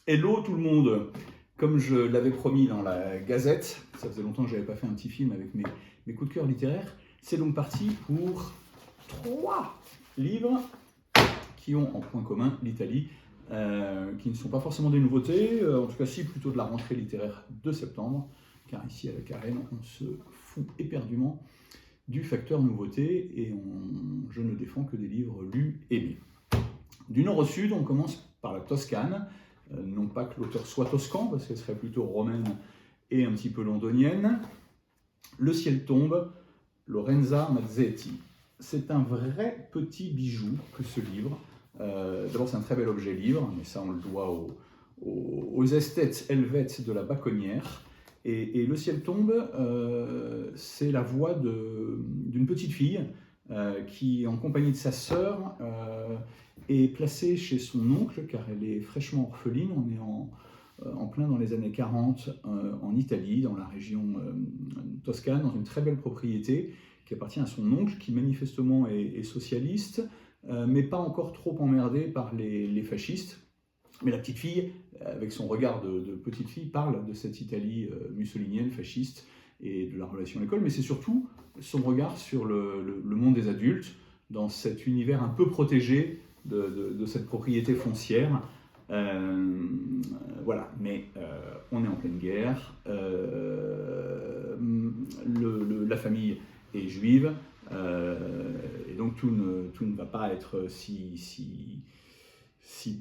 Hello tout le monde. Comme je l'avais promis dans la Gazette, ça faisait longtemps que je n'avais pas fait un petit film avec mes coups de cœur littéraires, c'est donc parti pour 3 livres qui ont en point commun l'Italie, qui ne sont pas forcément des nouveautés, en tout cas si plutôt de la rentrée littéraire de septembre, car ici à la Carène on se fout éperdument du facteur nouveauté et je ne défends que des livres lus, aimés. Du nord au sud, on commence par la Toscane, non pas que l'auteur soit toscan, parce qu'elle serait plutôt romaine et un petit peu londonienne. Le ciel tombe, Lorenza Mazzetti. C'est un vrai petit bijou que ce livre. D'abord, c'est un très bel objet livre, mais ça, on le doit aux esthètes helvètes de la Baconnière. Et Le ciel tombe, c'est la voix d'une petite fille qui, en compagnie de sa sœur, est placée chez son oncle, car elle est fraîchement orpheline. On est en plein dans les années 40 en Italie, dans la région toscane, dans une très belle propriété qui appartient à son oncle, qui manifestement est socialiste, mais pas encore trop emmerdé par les fascistes. Mais la petite fille, avec son regard de petite fille, parle de cette Italie mussolinienne, fasciste, et de la relation à l'école, mais c'est surtout son regard sur le monde des adultes, dans cet univers un peu protégé de cette propriété foncière. Voilà, mais on est en pleine guerre, la famille est juive, et donc tout ne va pas être si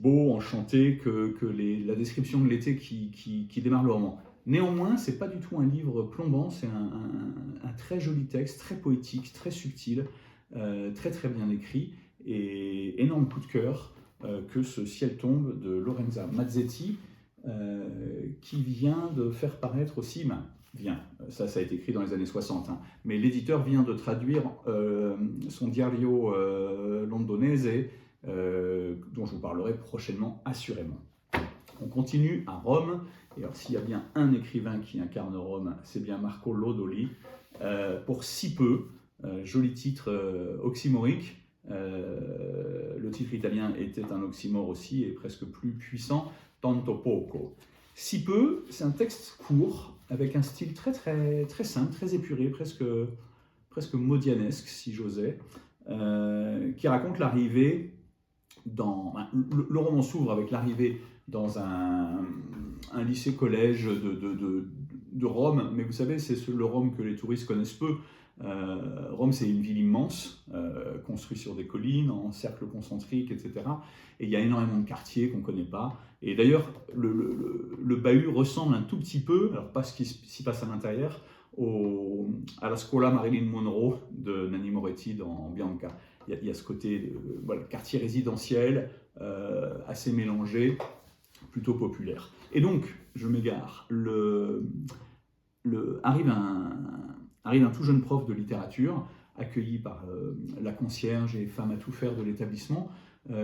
beau, enchanté que la description de l'été qui démarre le roman. Néanmoins, c'est pas du tout un livre plombant, c'est un très joli texte, très poétique, très subtil, très très bien écrit, et énorme coup de cœur que ce ciel tombe de Lorenza Mazzetti, qui vient de faire paraître aussi, ça a été écrit dans les années 60, hein, mais l'éditeur vient de traduire son Diario Londonese, dont je vous parlerai prochainement assurément. On continue à Rome, et alors s'il y a bien un écrivain qui incarne Rome, c'est bien Marco Lodoli, pour si peu, joli titre oxymorique. Le titre italien était un oxymore aussi, et presque plus puissant, tanto poco. Si peu, c'est un texte court, avec un style très, très, très simple, très épuré, presque modianesque, si j'osais, qui raconte l'arrivée le roman s'ouvre avec l'arrivée dans un lycée-collège de Rome, mais vous savez, c'est le Rome que les touristes connaissent peu. Rome, c'est une ville immense, construite sur des collines, en cercles concentriques, etc. Et il y a énormément de quartiers qu'on ne connaît pas. Et d'ailleurs, le bahut ressemble un tout petit peu, alors pas ce qui s'y passe à l'intérieur, à la Scuola Marilyn Monroe de Nanni Moretti dans Bianca. Il y a ce côté quartier résidentiel, assez mélangé, plutôt populaire. Et donc, je m'égare, arrive un tout jeune prof de littérature, accueilli par la concierge et femme à tout faire de l'établissement,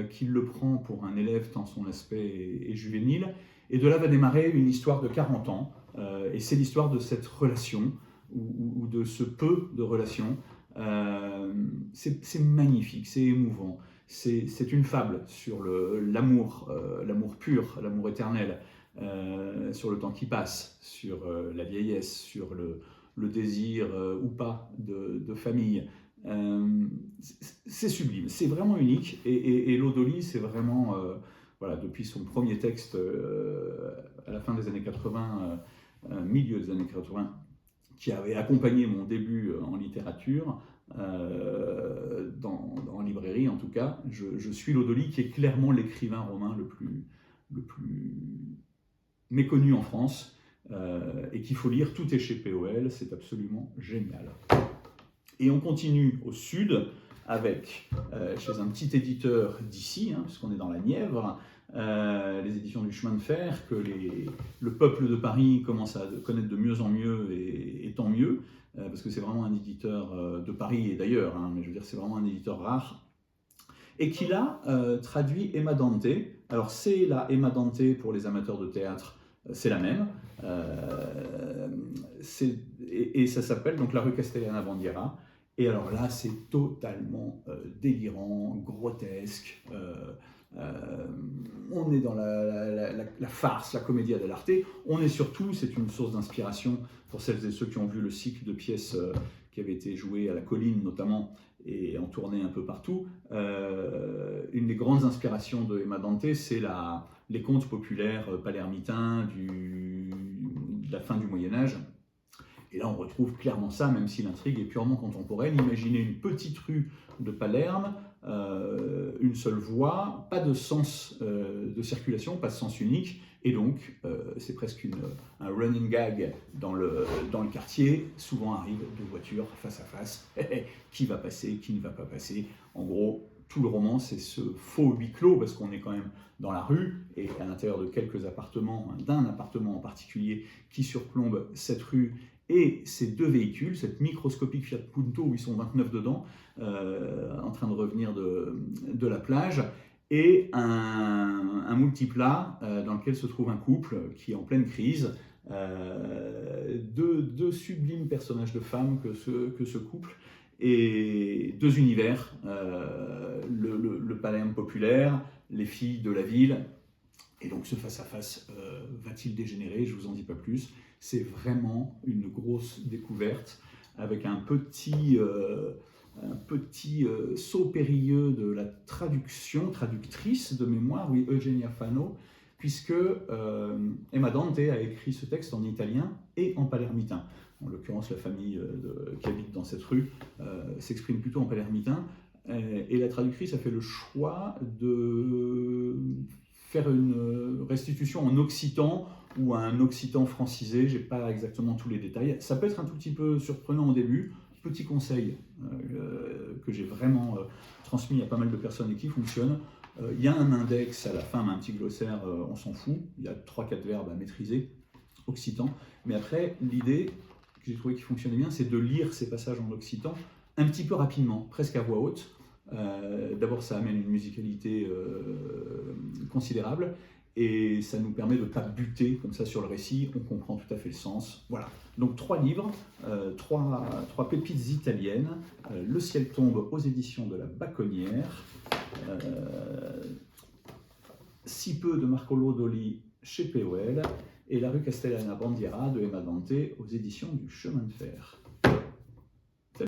qui le prend pour un élève tant son aspect est juvénile. Et de là va démarrer une histoire de 40 ans, et c'est l'histoire de cette relation, ou de ce peu de relation. C'est magnifique, c'est émouvant, c'est une fable sur l'amour pur, l'amour éternel, sur le temps qui passe, sur la vieillesse, sur le désir ou pas de famille. C'est sublime, c'est vraiment unique, et Lodoli, c'est vraiment, depuis son premier texte à la fin des années 80, milieu des années 80, qui avait accompagné mon début en littérature, en librairie en tout cas. Je suis Lodoli, qui est clairement l'écrivain romain le plus méconnu en France, et qu'il faut lire. Tout est chez POL, c'est absolument génial. Et on continue au sud avec, chez un petit éditeur d'ici, puisqu'on est dans la Nièvre, les éditions du chemin de fer, que le peuple de Paris commence à connaître de mieux en mieux, et tant mieux, parce que c'est vraiment un éditeur de Paris et d'ailleurs, mais je veux dire, c'est vraiment un éditeur rare, et qui là traduit Emma Dante. Alors c'est la Emma Dante pour les amateurs de théâtre, c'est la même, et ça s'appelle donc La rue Castellana Bandiera. Et alors là, c'est totalement délirant, grotesque, on est dans la farce, la commedia dell'arte. On est surtout, c'est une source d'inspiration pour celles et ceux qui ont vu le cycle de pièces qui avait été joué à la Colline notamment et en tournée un peu partout. Une des grandes inspirations de Emma Dante, c'est les contes populaires palermitains de la fin du Moyen-Âge. Et là, on retrouve clairement ça, même si l'intrigue est purement contemporaine. Imaginez une petite rue de Palerme, une seule voie, pas de sens de circulation, pas de sens unique, et donc c'est presque un running gag dans le quartier. Souvent arrivent deux voitures face à face, qui va passer, qui ne va pas passer. En gros, tout le roman, c'est ce faux huis clos, parce qu'on est quand même dans la rue, et à l'intérieur de quelques appartements, d'un appartement en particulier, qui surplombe cette rue, et ces deux véhicules, cette microscopique Fiat Punto où ils sont 29 dedans, en train de revenir de la plage, et un multiplat dans lequel se trouve un couple qui est en pleine crise, deux sublimes personnages de femmes que ce couple, et deux univers, le Palerme populaire, les filles de la ville. Et donc ce face-à-face va-t-il dégénérer? Je ne vous en dis pas plus. C'est vraiment une grosse découverte avec un petit saut périlleux de la traductrice de mémoire, oui, Eugenia Fano, puisque Emma Dante a écrit ce texte en italien et en palermitain. En l'occurrence, la famille qui habite dans cette rue s'exprime plutôt en palermitain. Et la traductrice a fait le choix de faire une restitution en occitan ou un occitan francisé. Je n'ai pas exactement tous les détails. Ça peut être un tout petit peu surprenant au début. Petit conseil que j'ai vraiment transmis à pas mal de personnes et qui fonctionne. Il y a un index à la fin, mais un petit glossaire, on s'en fout. Il y a 3-4 verbes à maîtriser, occitan. Mais après, l'idée que j'ai trouvé qui fonctionnait bien, c'est de lire ces passages en occitan un petit peu rapidement, presque à voix haute. D'abord, ça amène une musicalité considérable et ça nous permet de ne pas buter comme ça sur le récit, on comprend tout à fait le sens. Voilà, donc 3 livres, 3 pépites italiennes. Le ciel tombe aux éditions de la Bacconnière, Si peu de Marco Lodoli chez POL, et La rue Castellana Bandiera de Emma Dante aux éditions du Chemin de Fer.